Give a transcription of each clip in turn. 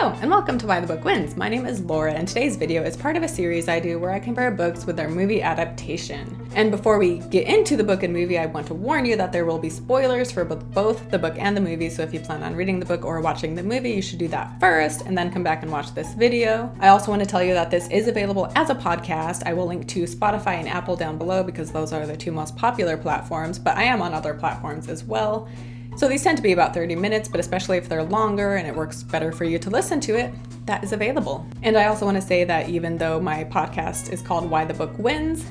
Hello, and welcome to Why the Book Wins. My name is Laura, and today's video is part of a series I do where I compare books with their movie adaptation. And before we get into the book and movie, I want to warn you that there will be spoilers for both the book and the movie, so if you plan on reading the book or watching the movie, you should do that first, and then come back and watch this video. I also want to tell you that this is available as a podcast. I will link to Spotify and Apple down below because those are the two most popular platforms, but I am on other platforms as well. So these tend to be about 30 minutes, but especially if they're longer and it works better for you to listen to it, that is available. And I also want to say that even though my podcast is called Why the Book Wins,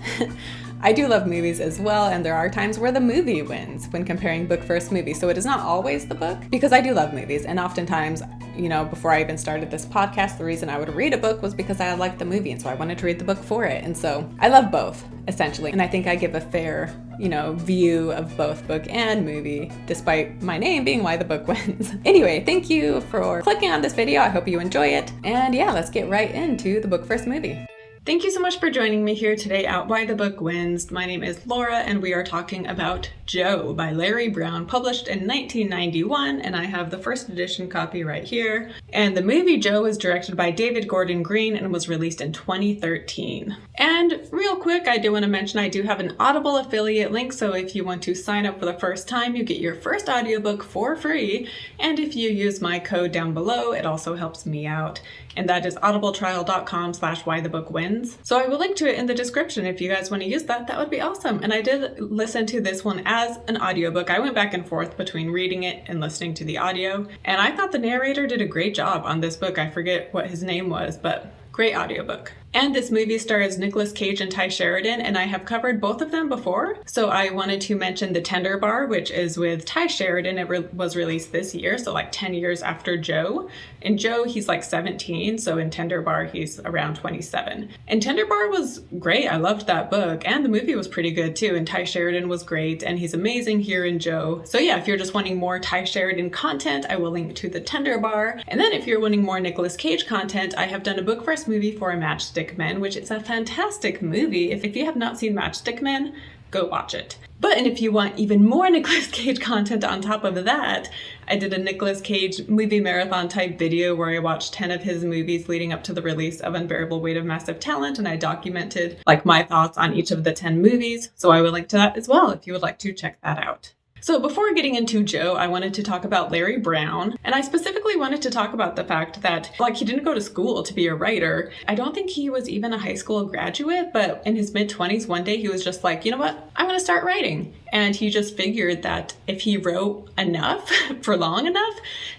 I do love movies as well, and there are times where the movie wins when comparing book versus movie. So it is not always the book, because I do love movies, and oftentimes, before I even started this podcast, the reason I would read a book was because I liked the movie, and so I wanted to read the book for it. And so I love both, essentially, and I think I give a fair view of both book and movie, despite my name being Why the Book Wins. Anyway, thank you for clicking on this video. I hope you enjoy it. And yeah, let's get right into the book versus movie. Thank you so much for joining me here today at Why the Book Wins. My name is Laura, and we are talking about Joe by Larry Brown, published in 1991, and I have the first edition copy right here. And the movie Joe was directed by David Gordon Green and was released in 2013. And real quick, I do want to mention I do have an Audible affiliate link, so if you want to sign up for the first time, you get your first audiobook for free. And if you use my code down below, it also helps me out. And that is audibletrial.com/whythebookwins. So I will link to it in the description if you guys want to use that. That would be awesome. And I did listen to this one as an audiobook. I went back and forth between reading it and listening to the audio. And I thought the narrator did a great job on this book. I forget what his name was, but great audiobook. And this movie stars Nicolas Cage and Sheridan, and I have covered both of them before. So I wanted to mention The Tender Bar, which is with Sheridan. It was released this year, so like 10 years after Joe. In Joe, he's like 17, so in Tender Bar, he's around 27. And Tender Bar was great. I loved that book, and the movie was pretty good too, and Sheridan was great, and he's amazing here in Joe. So yeah, if you're just wanting more Sheridan content, I will link to The Tender Bar. And then if you're wanting more Nicolas Cage content, I have done a book versus movie for A Matchstick Men, which is a fantastic movie. If you have not seen Matchstick Men, go watch it. And if you want even more Nicolas Cage content on top of that, I did a Nicolas Cage movie marathon type video where I watched 10 of his movies leading up to the release of Unbearable Weight of Massive Talent, and I documented my thoughts on each of the 10 movies. So I will link to that as well if you would like to check that out. So before getting into Joe, I wanted to talk about Larry Brown, and I specifically wanted to talk about the fact that, he didn't go to school to be a writer. I don't think he was even a high school graduate, but in his mid-20s, one day he was just like, you know what, I'm going to start writing. And he just figured that if he wrote enough for long enough,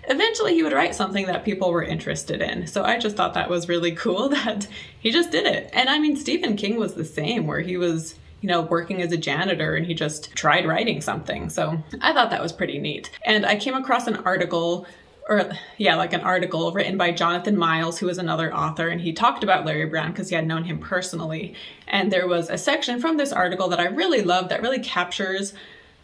eventually he would write something that people were interested in. So I just thought that was really cool that he just did it. And I mean, Stephen King was the same, where he was working as a janitor and he just tried writing something. So I thought that was pretty neat. And I came across an article written by Jonathan Miles, who is another author, and he talked about Larry Brown because he had known him personally. And there was a section from this article that I really loved that really captures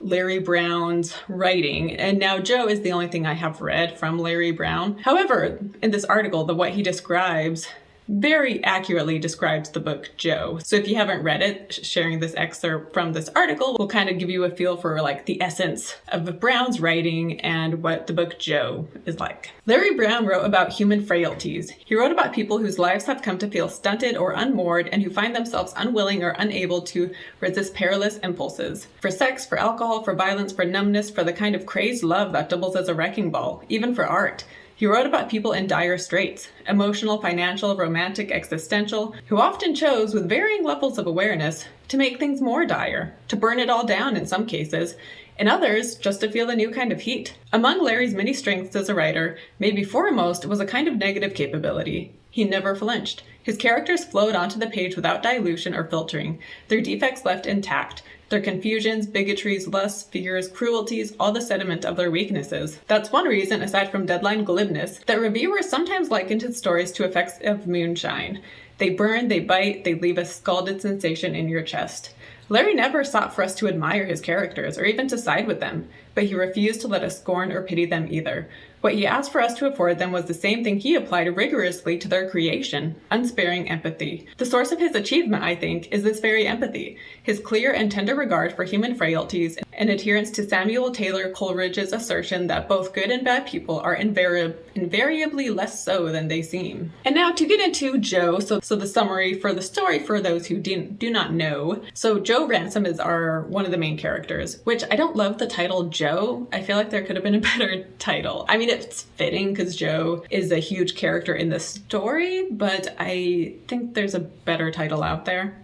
Larry Brown's writing. And now Joe is the only thing I have read from Larry Brown. However, in this article, what he describes very accurately describes the book Joe. So if you haven't read it, sharing this excerpt from this article will kind of give you a feel for the essence of Brown's writing and what the book Joe is like. Larry Brown wrote about human frailties. He wrote about people whose lives have come to feel stunted or unmoored and who find themselves unwilling or unable to resist perilous impulses. For sex, for alcohol, for violence, for numbness, for the kind of crazed love that doubles as a wrecking ball, even for art. He wrote about people in dire straits, emotional, financial, romantic, existential, who often chose, with varying levels of awareness, to make things more dire, to burn it all down in some cases, in others, just to feel a new kind of heat. Among Larry's many strengths as a writer, maybe foremost was a kind of negative capability. He never flinched. His characters flowed onto the page without dilution or filtering, their defects left intact, their confusions, bigotries, lusts, fears, cruelties, all the sediment of their weaknesses. That's one reason, aside from deadline glibness, that reviewers sometimes likened his stories to effects of moonshine. They burn, they bite, they leave a scalded sensation in your chest. Larry never sought for us to admire his characters or even to side with them, but he refused to let us scorn or pity them either. What he asked for us to afford them was the same thing he applied rigorously to their creation, unsparing empathy. The source of his achievement, I think, is this very empathy, his clear and tender regard for human frailties, and adherence to Samuel Taylor Coleridge's assertion that both good and bad people are invariably less so than they seem. And now to get into Joe, so the summary for the story for those who do not know. So Joe Ransom is one of the main characters, which I don't love the title Joe. I feel like there could have been a better title. I mean, it's fitting because Joe is a huge character in the story, but I think there's a better title out there.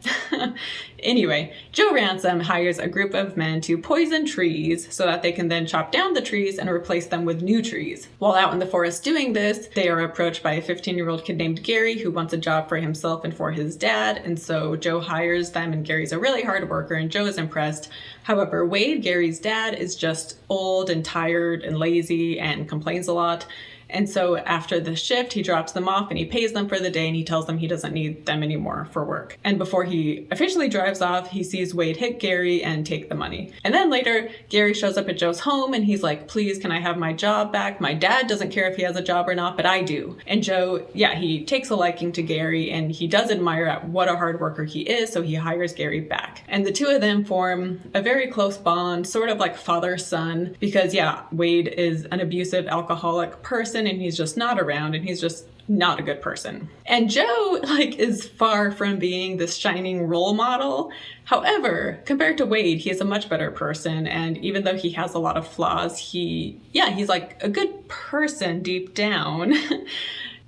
Anyway, Joe Ransom hires a group of men to poison trees so that they can then chop down the trees and replace them with new trees. While out in the forest doing this, they are approached by a 15-year-old kid named Gary who wants a job for himself and for his dad, and so Joe hires them, and Gary's a really hard worker and Joe is impressed. However, Wade, Gary's dad, is just old and tired and lazy and complains a lot. And so after the shift, he drops them off and he pays them for the day and he tells them he doesn't need them anymore for work. And before he officially drives off, he sees Wade hit Gary and take the money. And then later, Gary shows up at Joe's home and he's like, please, can I have my job back? My dad doesn't care if he has a job or not, but I do. And Joe, he takes a liking to Gary and he does admire what a hard worker he is, so he hires Gary back. And the two of them form a very close bond, sort of like father-son, because Wade is an abusive alcoholic person and he's just not around and he's just not a good person. And Joe is far from being this shining role model. However, compared to Wade, he is a much better person, and even though he has a lot of flaws, he's like a good person deep down.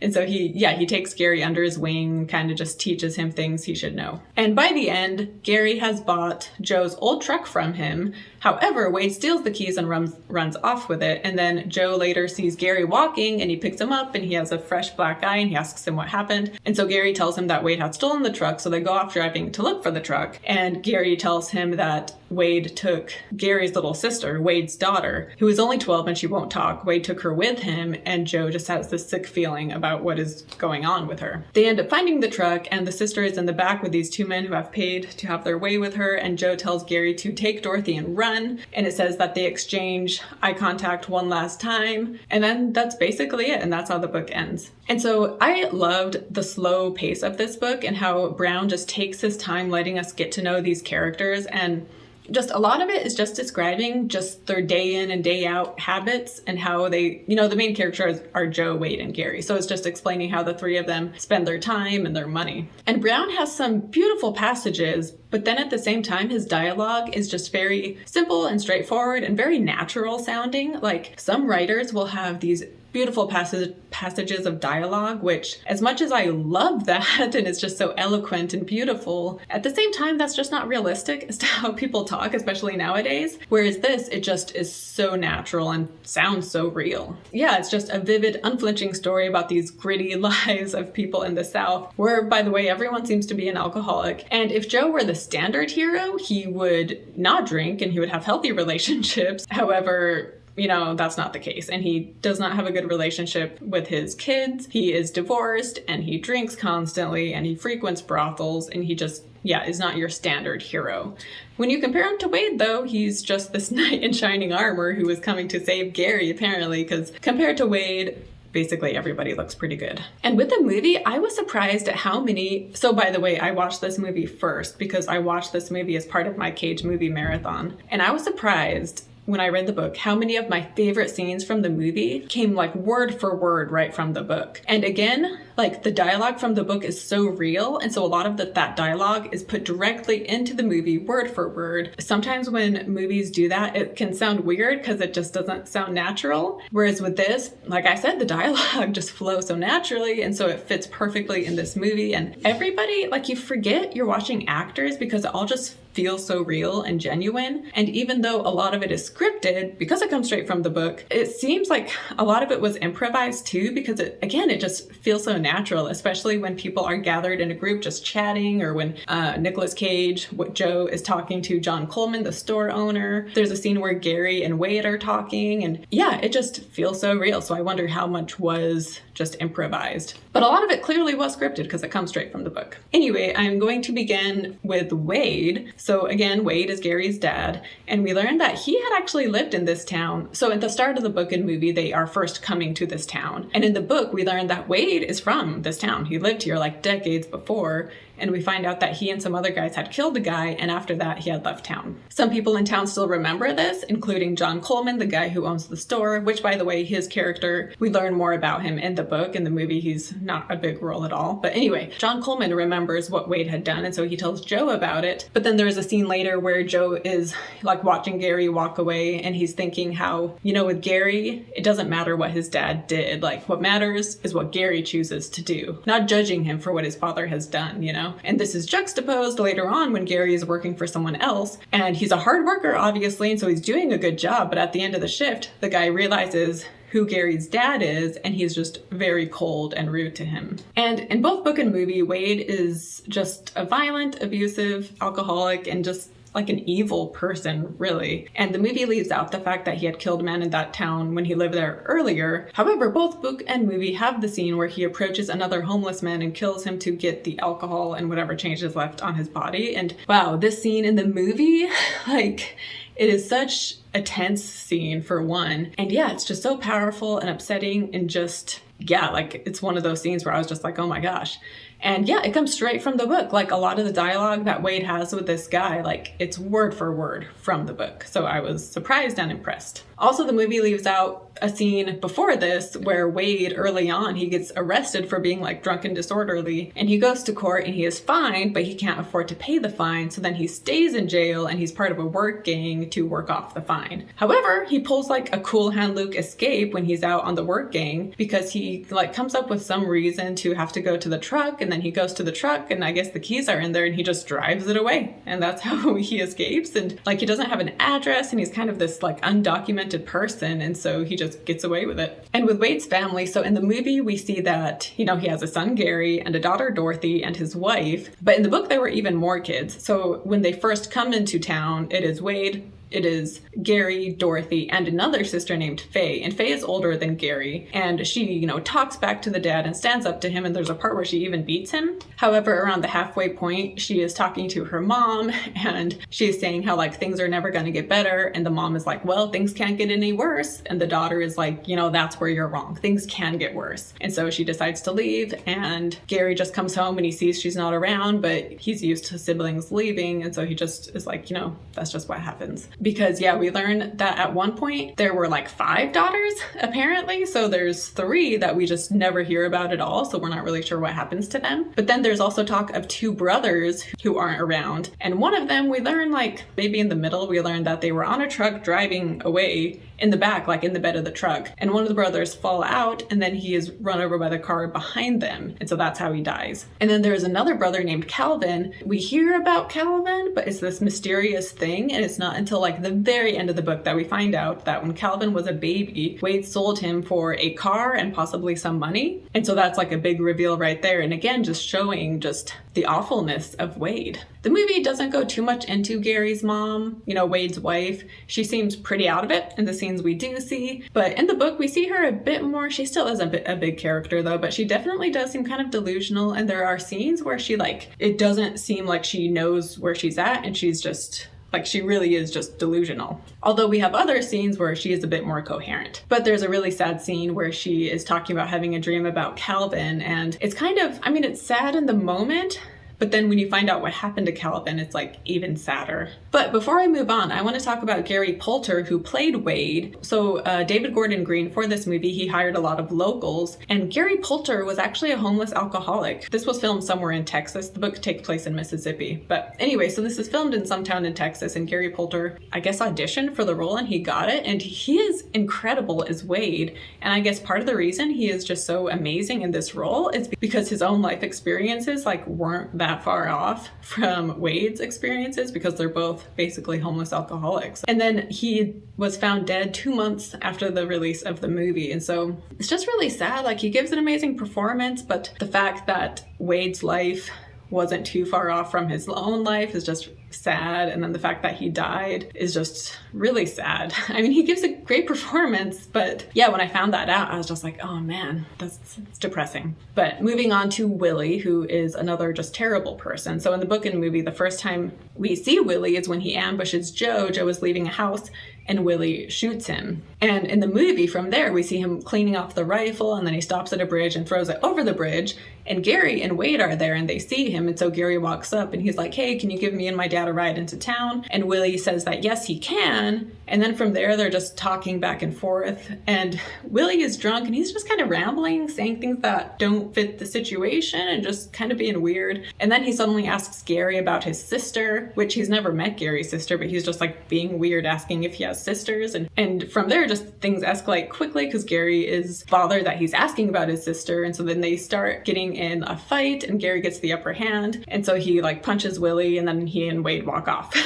And so he takes Gary under his wing, kind of just teaches him things he should know. And by the end, Gary has bought Joe's old truck from him. However, Wade steals the keys and runs off with it. And then Joe later sees Gary walking and he picks him up and he has a fresh black eye and he asks him what happened. And so Gary tells him that Wade had stolen the truck. So they go off driving to look for the truck. And Gary tells him that Wade took Gary's little sister, Wade's daughter, who is only 12 and she won't talk. Wade took her with him, and Joe just has this sick feeling about what is going on with her. They end up finding the truck, and the sister is in the back with these two men who have paid to have their way with her, and Joe tells Gary to take Dorothy and run, and it says that they exchange eye contact one last time, and then that's basically it, and that's how the book ends. And so I loved the slow pace of this book and how Brown just takes his time letting us get to know these characters, and just a lot of it is just describing just their day in and day out habits and how they, the main characters are Joe, Wade, and Gary. So it's just explaining how the three of them spend their time and their money. And Brown has some beautiful passages, but then at the same time, his dialogue is just very simple and straightforward and very natural sounding. Like some writers will have these beautiful passages of dialogue, which as much as I love that and it's just so eloquent and beautiful, at the same time, that's just not realistic as to how people talk, especially nowadays. Whereas this, it just is so natural and sounds so real. Yeah, it's just a vivid, unflinching story about these gritty lives of people in the South, where, by the way, everyone seems to be an alcoholic. And if Joe were the standard hero, he would not drink and he would have healthy relationships. However, that's not the case. And he does not have a good relationship with his kids. He is divorced and he drinks constantly and he frequents brothels and he just, is not your standard hero. When you compare him to Wade, though, he's just this knight in shining armor who is coming to save Gary, apparently, because compared to Wade, basically everybody looks pretty good. And with the movie, I was surprised at how many... So by the way, I watched this movie first because I watched this movie as part of my Cage movie marathon. And I was surprised when I read the book how many of my favorite scenes from the movie came word for word right from the book. And again, the dialogue from the book is so real, and so a lot of that dialogue is put directly into the movie word for word. Sometimes when movies do that, it can sound weird because it just doesn't sound natural. Whereas with this, like I said, the dialogue just flows so naturally, and so it fits perfectly in this movie. And everybody, you forget you're watching actors because it all just feels so real and genuine. And even though a lot of it is scripted, because it comes straight from the book, it seems like a lot of it was improvised too, because it just feels so natural, especially when people are gathered in a group just chatting, or when Nicolas Cage, Joe, is talking to John Coleman, the store owner. There's a scene where Gary and Wade are talking, and it just feels so real. So I wonder how much was just improvised. But a lot of it clearly was scripted because it comes straight from the book. Anyway, I'm going to begin with Wade. So again, Wade is Gary's dad, and we learned that he had actually lived in this town. So at the start of the book and movie, they are first coming to this town. And in the book, we learned that Wade is from this town. He lived here like decades before, and we find out that he and some other guys had killed a guy, and after that, he had left town. Some people in town still remember this, including John Coleman, the guy who owns the store, which, by the way, his character, we learn more about him in the book. In the movie, he's not a big role at all. But anyway, John Coleman remembers what Wade had done, and so he tells Joe about it. But then there's a scene later where Joe is like watching Gary walk away, and he's thinking how, you know, with Gary, it doesn't matter what his dad did. Like, what matters is what Gary chooses to do, not judging him for what his father has done, you know? And this is juxtaposed later on when Gary is working for someone else, and he's a hard worker, obviously, and so he's doing a good job. But at the end of the shift, the guy realizes who Gary's dad is, and he's just very cold and rude to him. And in both book and movie, Wade is just a violent, abusive alcoholic and just like an evil person, really. And the movie leaves out the fact that he had killed men in that town when he lived there earlier. However, both book and movie have the scene where he approaches another homeless man and kills him to get the alcohol and whatever change is left on his body. And wow, this scene in the movie, like, it is such a tense scene for one. And yeah, it's just so powerful and upsetting and just, yeah, like it's one of those scenes where I was just like, oh my gosh. And yeah, it comes straight from the book. Like a lot of the dialogue that Wade has with this guy, like it's word for word from the book. So I was surprised and impressed. Also, the movie leaves out a scene before this where Wade, early on, he gets arrested for being like drunk and disorderly, and he goes to court and he is fined, but he can't afford to pay the fine. So then he stays in jail and he's part of a work gang to work off the fine. However, he pulls like a cool hand Luke escape when he's out on the work gang because he like comes up with some reason to have to go to the truck, and then he goes to the truck and I guess the keys are in there and he just drives it away. And that's how he escapes. And like he doesn't have an address and he's kind of this like undocumented person, and so he just gets away with it. And with Wade's family, so in the movie we see that, you know, he has a son Gary and a daughter Dorothy and his wife, but in the book there were even more kids. So when they first come into town, it is Wade, it is Gary, Dorothy, and another sister named Faye. And Faye is older than Gary. And she, you know, talks back to the dad and stands up to him. And there's a part where she even beats him. However, around the halfway point, she is talking to her mom. And she is saying how, like, things are never going to get better. And the mom is like, well, things can't get any worse. And the daughter is like, you know, that's where you're wrong. Things can get worse. And so she decides to leave. And Gary just comes home and he sees she's not around. But he's used to siblings leaving. And so he just is like, you know, that's just what happens. Because yeah, we learned that at one point there were like 5 daughters apparently. So there's 3 that we just never hear about at all. So we're not really sure what happens to them. But then there's also talk of 2 brothers who aren't around. And one of them we learn, like maybe in the middle, we learned that they were on a truck driving away in the back, like in the bed of the truck. And one of the brothers fall out and then he is run over by the car behind them. And so that's how he dies. And then there's another brother named Calvin. We hear about Calvin, but it's this mysterious thing. And it's not until like the very end of the book that we find out that when Calvin was a baby, Wade sold him for a car and possibly some money. And so that's like a big reveal right there. And again, just showing just the awfulness of Wade. The movie doesn't go too much into Gary's mom, you know, Wade's wife. She seems pretty out of it in the scenes we do see. But in the book, we see her a bit more. She still is a big character though, but she definitely does seem kind of delusional. And there are scenes where she like, it doesn't seem like she knows where she's at and she's just like, she really is just delusional. Although we have other scenes where she is a bit more coherent. But there's a really sad scene where she is talking about having a dream about Calvin. And it's kind of, I mean, it's sad in the moment, but then when you find out what happened to Calvin, it's like even sadder. But before I move on, I want to talk about Gary Poulter, who played Wade. So David Gordon Green, for this movie, he hired a lot of locals. And Gary Poulter was actually a homeless alcoholic. This was filmed somewhere in Texas. The book takes place in Mississippi. But anyway, so this is filmed in some town in Texas. And Gary Poulter, I guess, auditioned for the role and he got it. And he is incredible as Wade. And I guess part of the reason he is just so amazing in this role is because his own life experiences like weren't that far off from Wade's experiences, because they're both basically homeless alcoholics. And then he was found dead 2 months after the release of the movie. And so it's just really sad. Like, he gives an amazing performance, but the fact that Wade's life wasn't too far off from his own life is just sad. And then the fact that he died is just really sad. I mean, he gives a great performance, but yeah, when I found that out, I was just like, oh man, it's depressing. But moving on to Willie, who is another just terrible person. So in the book and movie, the first time we see Willie is when he ambushes Joe. Joe is leaving a house and Willie shoots him. And in the movie, from there, we see him cleaning off the rifle, and then he stops at a bridge and throws it over the bridge. And Gary and Wade are there, and they see him. And so Gary walks up, and he's like, hey, can you give me and my dad a ride into town? And Willie says that yes, he can. And then from there, they're just talking back and forth. And Willie is drunk, and he's just kind of rambling, saying things that don't fit the situation and just kind of being weird. And then he suddenly asks Gary about his sister, which he's never met Gary's sister, but he's just like being weird, asking if he has sisters. And from there, just things escalate quickly because Gary is bothered that he's asking about his sister. And so then they start getting in a fight, and Gary gets the upper hand. And so he like punches Willie, and then he and Wade walk off.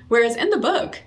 Whereas in the book,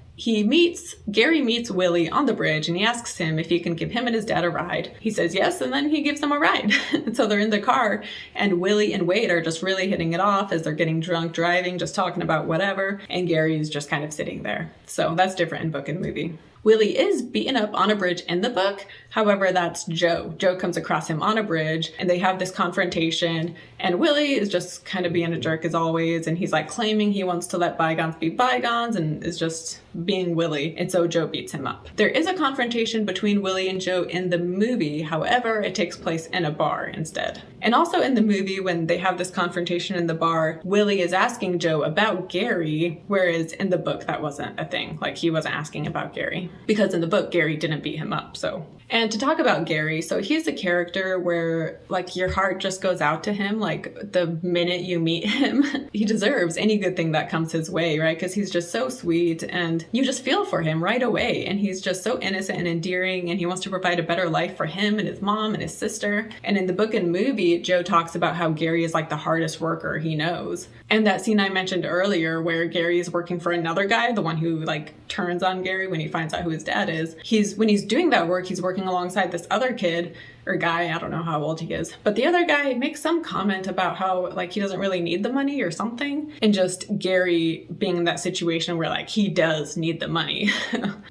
Gary meets Willie on the bridge, and he asks him if he can give him and his dad a ride. He says yes, and then he gives him a ride. And so they're in the car, and Willie and Wade are just really hitting it off as they're getting drunk driving, just talking about whatever, and Gary's just kind of sitting there. So that's different in book and movie. Willie is beaten up on a bridge in the book. However, that's Joe. Joe comes across him on a bridge, and they have this confrontation, and Willie is just kind of being a jerk as always, and he's like claiming he wants to let bygones be bygones and is just being Willie, and so Joe beats him up. There is a confrontation between Willie and Joe in the movie. However, it takes place in a bar instead. And also in the movie, when they have this confrontation in the bar, Willie is asking Joe about Gary, whereas in the book that wasn't a thing. Like, he wasn't asking about Gary, because in the book Gary didn't beat him up. So, and to talk about Gary, so he's a character where like your heart just goes out to him like the minute you meet him. He deserves any good thing that comes his way, right? Because he's just so sweet, and you just feel for him right away, and he's just so innocent and endearing, and he wants to provide a better life for him and his mom and his sister. And in the book and movie, Joe talks about how Gary is like the hardest worker he knows. And that scene I mentioned earlier where Gary is working for another guy, the one who like turns on Gary when he finds out who his dad is, when he's doing that work, he's working alongside this other kid or guy, I don't know how old he is, but the other guy makes some comment about how like he doesn't really need the money or something, and just Gary being in that situation where like he does need the money.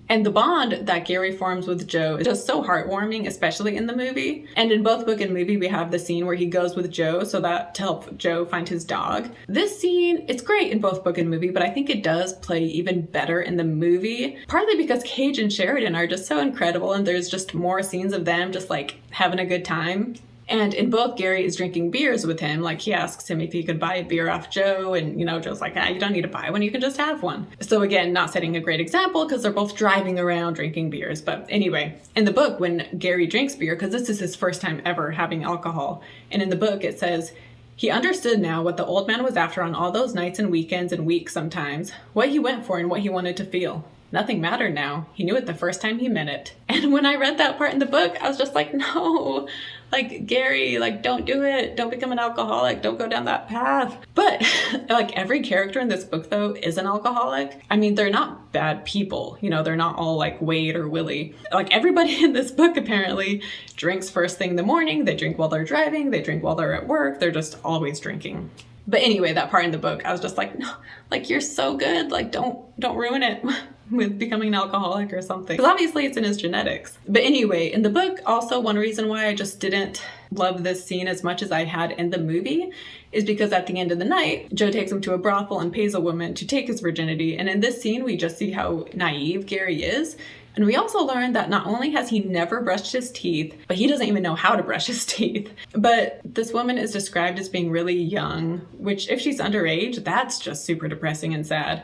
And the bond that Gary forms with Joe is just so heartwarming, especially in the movie. And in both book and movie, we have the scene where he goes with Joe so that to help Joe find his dog. This scene, it's great in both book and movie, but I think it does play even better in the movie, partly because Cage and Sheridan are just so incredible, and there's just more scenes of them just like having a good time. And in both, Gary is drinking beers with him. Like, he asks him if he could buy a beer off Joe, and, Joe's like, you don't need to buy one, you can just have one. So again, not setting a great example because they're both driving around drinking beers. But anyway, in the book, when Gary drinks beer, because this is his first time ever having alcohol, and in the book it says, he understood now what the old man was after on all those nights and weekends and weeks sometimes, what he went for and what he wanted to feel. Nothing mattered now. He knew it the first time he meant it. And when I read that part in the book, I was just like, no, like, Gary, like, don't do it. Don't become an alcoholic. Don't go down that path. But like, every character in this book, though, is an alcoholic. I mean, they're not bad people. They're not all like Wade or Willie. Like, everybody in this book apparently drinks first thing in the morning. They drink while they're driving. They drink while they're at work. They're just always drinking. But anyway, that part in the book, I was just like, no, like, you're so good. Like, don't ruin it with becoming an alcoholic or something. Because obviously it's in his genetics. But anyway, in the book, also one reason why I just didn't love this scene as much as I had in the movie is because at the end of the night, Joe takes him to a brothel and pays a woman to take his virginity. And in this scene, we just see how naive Gary is. And we also learned that not only has he never brushed his teeth, but he doesn't even know how to brush his teeth. But this woman is described as being really young, which if she's underage, that's just super depressing and sad.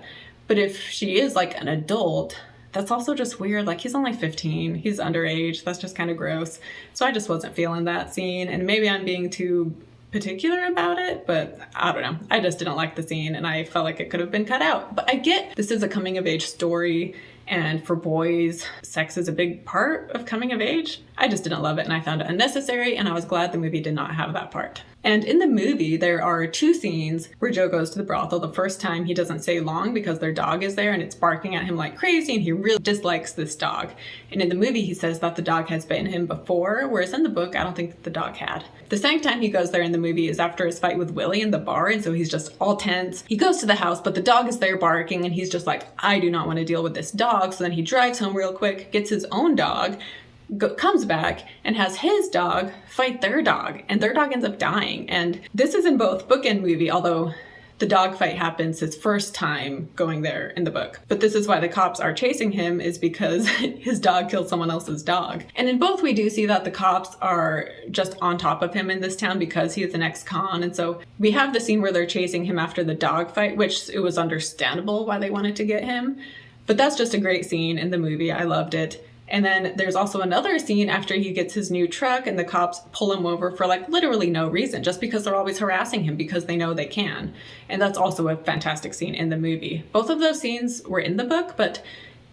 But if she is like an adult, that's also just weird. Like, he's only 15, he's underage, that's just kind of gross. So I just wasn't feeling that scene, and maybe I'm being too particular about it, but I don't know. I just didn't like the scene, and I felt like it could have been cut out. But I get this is a coming of age story, and for boys, sex is a big part of coming of age. I just didn't love it, and I found it unnecessary, and I was glad the movie did not have that part. And in the movie, there are two scenes where Joe goes to the brothel. The first time, he doesn't stay long because their dog is there and it's barking at him like crazy, and he really dislikes this dog. And in the movie, he says that the dog has bitten him before, whereas in the book, I don't think the dog had. The second time he goes there in the movie is after his fight with Willie in the bar, and so he's just all tense. He goes to the house, but the dog is there barking, and he's just like, I do not want to deal with this dog. So then he drives home real quick, gets his own dog, comes back and has his dog fight their dog, and their dog ends up dying. And this is in both book and movie, although the dogfight happens his first time going there in the book. But this is why the cops are chasing him, is because his dog killed someone else's dog. And in both, we do see that the cops are just on top of him in this town because he is an ex-con. And so we have the scene where they're chasing him after the dogfight, which it was understandable why they wanted to get him. But that's just a great scene in the movie. I loved it. And then there's also another scene after he gets his new truck and the cops pull him over for like literally no reason, just because they're always harassing him because they know they can. And that's also a fantastic scene in the movie. Both of those scenes were in the book, but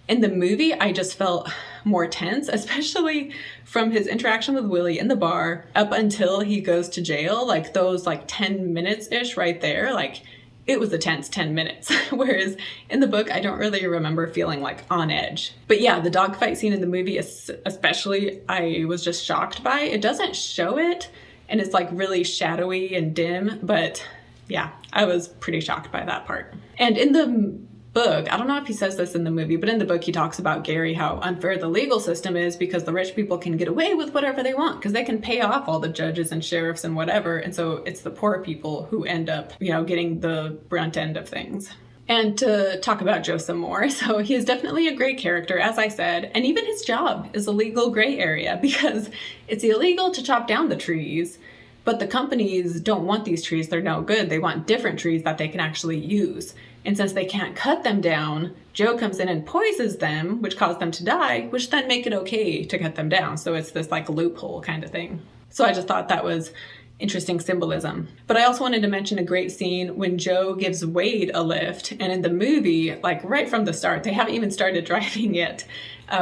in the movie, I just felt more tense, especially from his interaction with Willie in the bar up until he goes to jail. Like those like 10 minutes-ish right there, like it was a tense 10 minutes. Whereas in the book, I don't really remember feeling like on edge. But yeah, the dogfight scene in the movie especially, I was just shocked by. It doesn't show it, and it's like really shadowy and dim, but yeah, I was pretty shocked by that part. And in the book, I don't know if he says this in the movie, but in the book he talks about Gary, how unfair the legal system is because the rich people can get away with whatever they want because they can pay off all the judges and sheriffs and whatever. And so it's the poor people who end up, getting the brunt end of things. And to talk about Joe some more, so he is definitely a great character, as I said, and even his job is a legal gray area because it's illegal to chop down the trees. But the companies don't want these trees. They're no good. They want different trees that they can actually use. And since they can't cut them down, Joe comes in and poisons them, which cause them to die, which then make it okay to cut them down. So it's this like loophole kind of thing. So I just thought that was interesting symbolism. But I also wanted to mention a great scene when Joe gives Wade a lift. And in the movie, like right from the start, they haven't even started driving yet.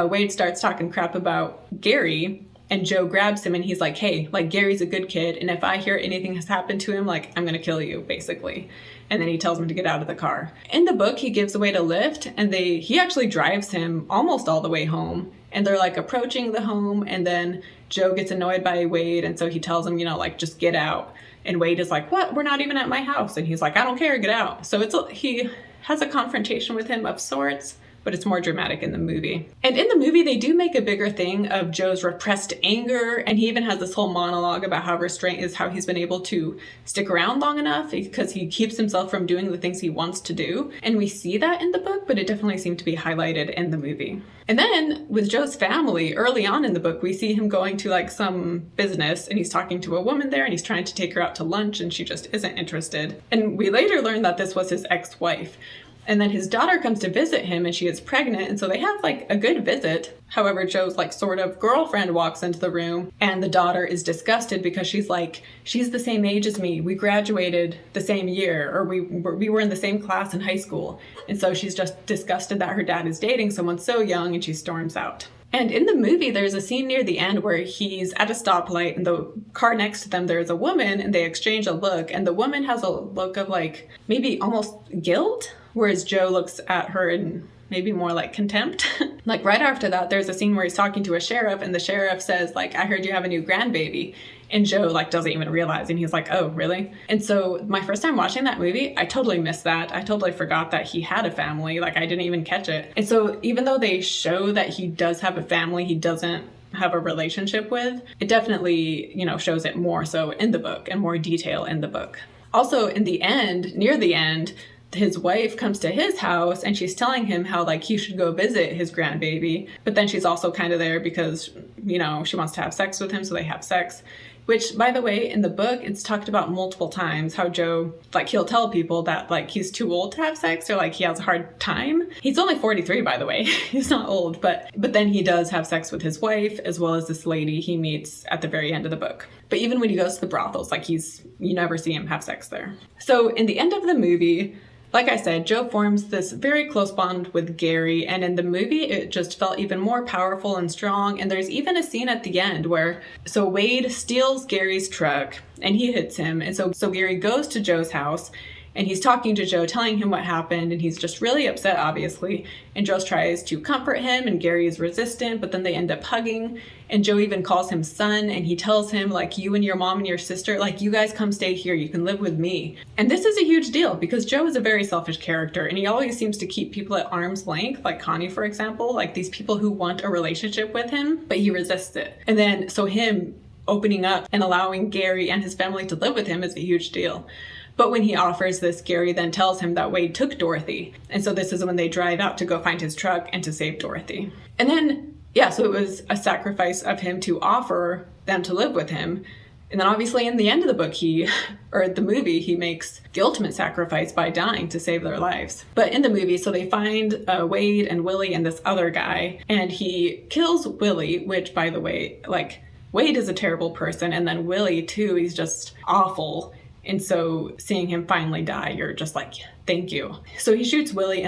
Wade starts talking crap about Gary. And Joe grabs him and he's like, hey, like Gary's a good kid. And if I hear anything has happened to him, like I'm going to kill you, basically. And then he tells him to get out of the car. In the book, he gives Wade a lift and he actually drives him almost all the way home. And they're like approaching the home. And then Joe gets annoyed by Wade. And so he tells him, like just get out. And Wade is like, what? We're not even at my house. And he's like, I don't care, get out. So he has a confrontation with him of sorts, but it's more dramatic in the movie. And in the movie, they do make a bigger thing of Joe's repressed anger, and he even has this whole monologue about how restraint is how he's been able to stick around long enough because he keeps himself from doing the things he wants to do. And we see that in the book, but it definitely seemed to be highlighted in the movie. And then with Joe's family, early on in the book, we see him going to like some business and he's talking to a woman there and he's trying to take her out to lunch and she just isn't interested. And we later learn that this was his ex-wife. And then his daughter comes to visit him and she is pregnant. And so they have like a good visit. However, Joe's like sort of girlfriend walks into the room and the daughter is disgusted because she's like, she's the same age as me. We graduated the same year, or we were in the same class in high school. And so she's just disgusted that her dad is dating someone so young and she storms out. And in the movie, there's a scene near the end where he's at a stoplight and the car next to them, there's a woman and they exchange a look. And the woman has a look of like maybe almost guilt, whereas Joe looks at her in maybe more like contempt. Like right after that, there's a scene where he's talking to a sheriff and the sheriff says like, I heard you have a new grandbaby. And Joe like doesn't even realize. And he's like, oh, really? And so my first time watching that movie, I totally missed that. I totally forgot that he had a family. Like I didn't even catch it. And so even though they show that he does have a family, he doesn't have a relationship with, it definitely, shows it more so in the book and more detail in the book. Also in the end, near the end, his wife comes to his house and she's telling him how like he should go visit his grandbaby. But then she's also kind of there because, she wants to have sex with him. So they have sex. Which, by the way, in the book, it's talked about multiple times how Joe, like, he'll tell people that, like, he's too old to have sex or, like, he has a hard time. He's only 43, by the way. He's not old, but then he does have sex with his wife as well as this lady he meets at the very end of the book. But even when he goes to the brothels, like, you never see him have sex there. So in the end of the movie, like I said, Joe forms this very close bond with Gary, and in the movie, it just felt even more powerful and strong, and there's even a scene at the end where, so Wade steals Gary's truck, and he hits him, and so Gary goes to Joe's house, and he's talking to Joe, telling him what happened, and he's just really upset, obviously, and Joe tries to comfort him, and Gary is resistant, but then they end up hugging, and Joe even calls him son, and he tells him, like, you and your mom and your sister, like, you guys come stay here, you can live with me. And this is a huge deal, because Joe is a very selfish character, and he always seems to keep people at arm's length, like Connie, for example, like these people who want a relationship with him, but he resists it. And then, so him opening up and allowing Gary and his family to live with him is a huge deal. But when he offers this, Gary then tells him that Wade took Dorothy. And so this is when they drive out to go find his truck and to save Dorothy. And then, yeah, so it was a sacrifice of him to offer them to live with him. And then obviously in the end of the book, the movie, he makes the ultimate sacrifice by dying to save their lives. But in the movie, so they find Wade and Willie and this other guy, and he kills Willie, which, by the way, like, Wade is a terrible person, and then Willie too, he's just awful. And so seeing him finally die, you're just like, thank you. So he shoots Willie,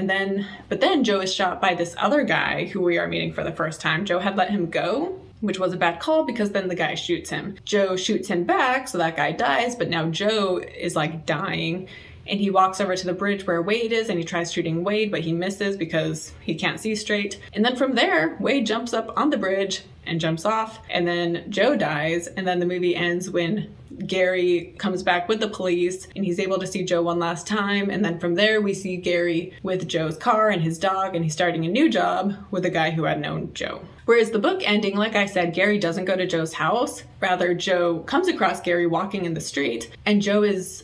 but then Joe is shot by this other guy who we are meeting for the first time. Joe had let him go, which was a bad call because then the guy shoots him. Joe shoots him back, so that guy dies, but now Joe is like dying. And he walks over to the bridge where Wade is, and he tries shooting Wade, but he misses because he can't see straight. And then from there, Wade jumps up on the bridge and jumps off, and then Joe dies. And then the movie ends when Gary comes back with the police, and he's able to see Joe one last time. And then from there, we see Gary with Joe's car and his dog, and he's starting a new job with a guy who had known Joe. Whereas the book ending, like I said, Gary doesn't go to Joe's house. Rather, Joe comes across Gary walking in the street. And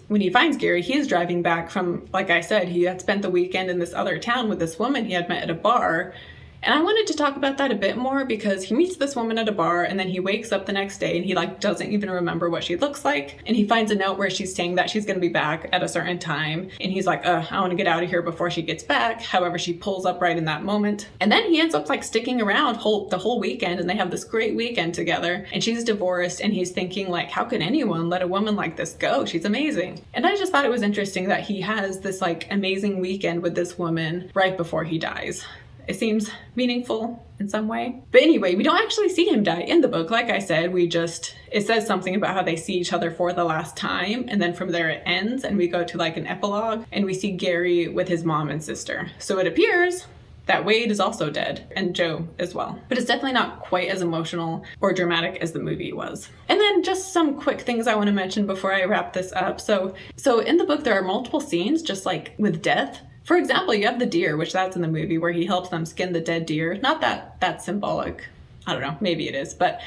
when he finds Gary, he is driving back from, like I said, he had spent the weekend in this other town with this woman he had met at a bar. And I wanted to talk about that a bit more because he meets this woman at a bar, and then he wakes up the next day and he doesn't even remember what she looks like. And he finds a note where she's saying that she's going to be back at a certain time. And he's like, I want to get out of here before she gets back. However, she pulls up right in that moment. And then he ends up sticking around the whole weekend, and they have this great weekend together. And she's divorced, and he's thinking how could anyone let a woman like this go? She's amazing. And I just thought it was interesting that he has this amazing weekend with this woman right before he dies. It seems meaningful in some way. But anyway, we don't actually see him die in the book. Like I said, it says something about how they see each other for the last time. And then from there it ends, and we go to an epilogue, and we see Gary with his mom and sister. So it appears that Wade is also dead, and Joe as well. But it's definitely not quite as emotional or dramatic as the movie was. And then just some quick things I want to mention before I wrap this up. So in the book, there are multiple scenes just with death. For example, you have the deer, which that's in the movie, where he helps them skin the dead deer. Not that symbolic. I don't know, maybe it is. But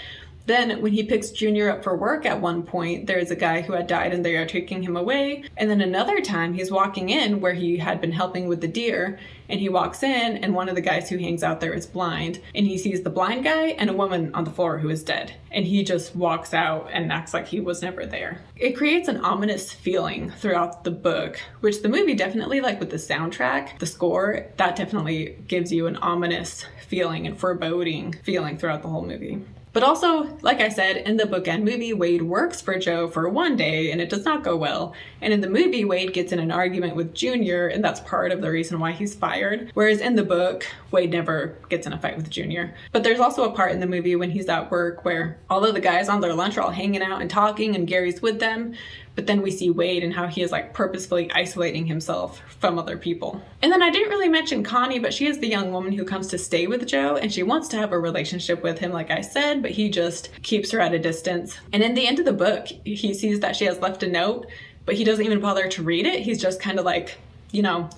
then when he picks Junior up for work at one point, there's a guy who had died and they are taking him away. And then another time he's walking in where he had been helping with the deer, and he walks in, and one of the guys who hangs out there is blind, and he sees the blind guy and a woman on the floor who is dead. And he just walks out and acts like he was never there. It creates an ominous feeling throughout the book, which the movie definitely, with the soundtrack, the score, that definitely gives you an ominous feeling and foreboding feeling throughout the whole movie. But also, like I said, in the book and movie, Wade works for Joe for one day, and it does not go well. And in the movie, Wade gets in an argument with Junior, and that's part of the reason why he's fired. Whereas in the book, Wade never gets in a fight with Junior. But there's also a part in the movie when he's at work where all of the guys on their lunch are all hanging out and talking, and Gary's with them. But then we see Wade and how he is purposefully isolating himself from other people. And then I didn't really mention Connie, but she is the young woman who comes to stay with Joe, and she wants to have a relationship with him, like I said, but he just keeps her at a distance. And in the end of the book, he sees that she has left a note, but he doesn't even bother to read it. He's just kind of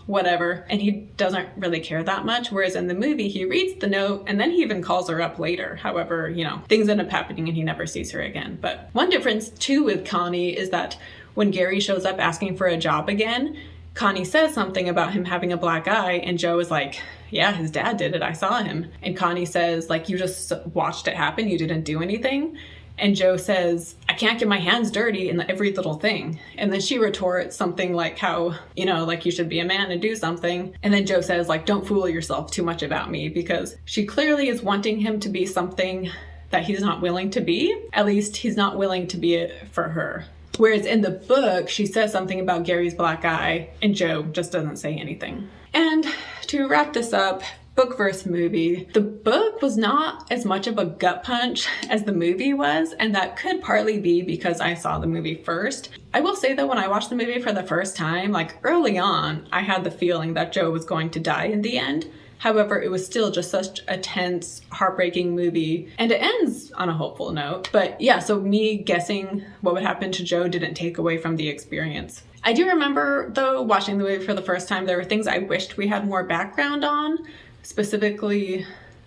whatever. And he doesn't really care that much. Whereas in the movie, he reads the note and then he even calls her up later. However, things end up happening and he never sees her again. But one difference too with Connie is that when Gary shows up asking for a job again, Connie says something about him having a black eye, and Joe is like, yeah, his dad did it. I saw him. And Connie says, you just watched it happen. You didn't do anything. And Joe says, I can't get my hands dirty in every little thing. And then she retorts something how, you should be a man and do something. And then Joe says, don't fool yourself too much about me, because she clearly is wanting him to be something that he's not willing to be. At least he's not willing to be it for her. Whereas in the book, she says something about Gary's black eye, and Joe just doesn't say anything. And to wrap this up, book versus movie. The book was not as much of a gut punch as the movie was, and that could partly be because I saw the movie first. I will say that when I watched the movie for the first time, early on, I had the feeling that Joe was going to die in the end. However, it was still just such a tense, heartbreaking movie, and it ends on a hopeful note. But yeah, so me guessing what would happen to Joe didn't take away from the experience. I do remember, though, watching the movie for the first time, there were things I wished we had more background on. Specifically,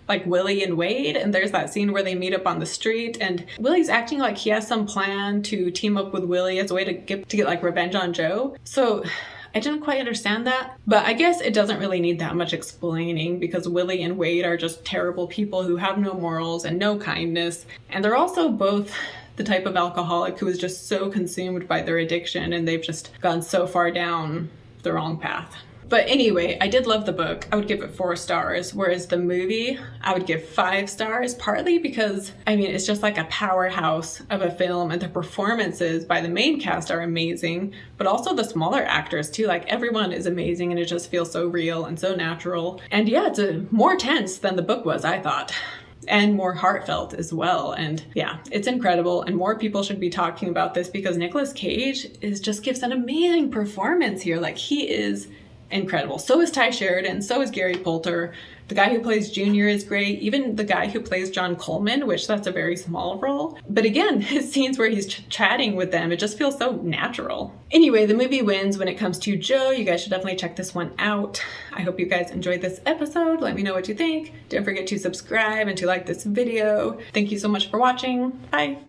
like Willie and Wade, and there's that scene where they meet up on the street, and Willie's acting like he has some plan to team up with Willie as a way to get like revenge on Joe. So I didn't quite understand that, but I guess it doesn't really need that much explaining because Willie and Wade are just terrible people who have no morals and no kindness, and they're also both the type of alcoholic who is just so consumed by their addiction and they've just gone so far down the wrong path. But anyway, I did love the book. I would give it 4 stars, whereas the movie, I would give 5 stars, partly because, I mean, it's just like a powerhouse of a film, and the performances by the main cast are amazing, but also the smaller actors too. Like, everyone is amazing, and it just feels so real and so natural. And yeah, it's more tense than the book was, I thought. And more heartfelt as well. And yeah, it's incredible. And more people should be talking about this because Nicolas Cage just gives an amazing performance here. Like, he is incredible. So is Ty Sheridan, so is Gary Poulter. The guy who plays Junior is great. Even the guy who plays John Coleman, which that's a very small role. But again, his scenes where he's chatting with them, it just feels so natural. Anyway, the movie wins when it comes to Joe. You guys should definitely check this one out. I hope you guys enjoyed this episode. Let me know what you think. Don't forget to subscribe and to like this video. Thank you so much for watching. Bye.